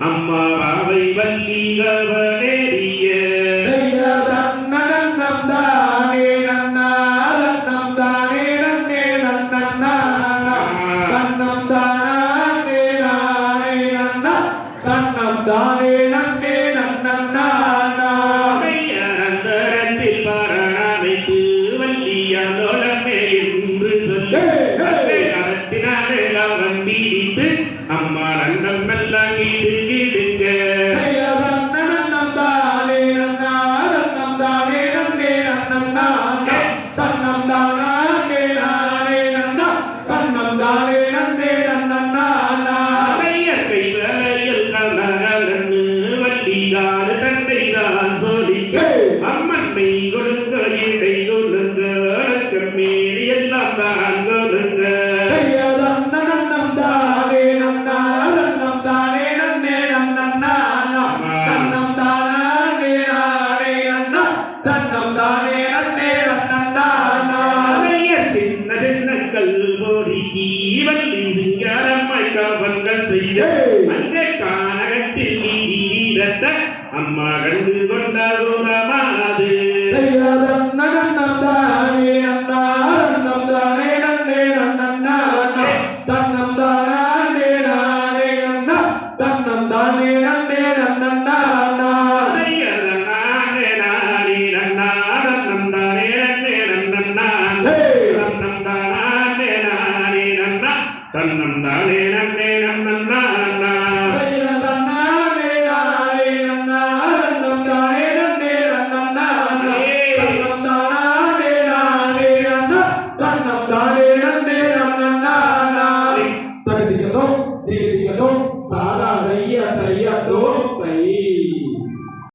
அம்மாவை வள்ளிகவனேறிய தன்னம் தானே நன்னா தன்னம் தானே நன்னே நன்னா தன்னம் தானே நானே நன்னா தன்னம் தானே நன்னே நன்னா அந்தரத்தில் பரணமைத்து வள்ளியாலோலமே என்று சொல்லி கரத்தினாலே அவன் மீதித்து அம்மா ரண்டம் எல்லாம் இடுங்க தன்னம் தானே நன்னா தன்னம் தானே நன்னே நன்னா தன்னம் தானே நானே நன்னா தன்னம் தானே நன்னே நன்னா கை வளையல் கலகலன்னு வள்ளிகால தந்தைதான் சொல்லி அம்மன் மெய் கொடுங்க இடை கொடுங்க மேரி எல்லாம் தான் கொடுங்க தன்னம் தானே நன்னா தன்னம் தானே நன்னே நன்னா தன்னம் தானே நானே நன்னா தன்னம் தானே நன்னே நன்னா சின்ன சின்ன கல்போரிக்கு வள்ளி சிங்காரம்மாய் காவல்கள் செய்ய அங்கே கானகத்தில் நீரத்த அம்மா கண்டு கொண்ட குரமாது தன்னம் தானே நன்னா தன்னம் தானே நன்னே நன்னா தன்னம் தானே நானே நன்னா தன்னம் தானே நன்னே நன்னா தன்னம் தானே நன்னே நன்னா Tadi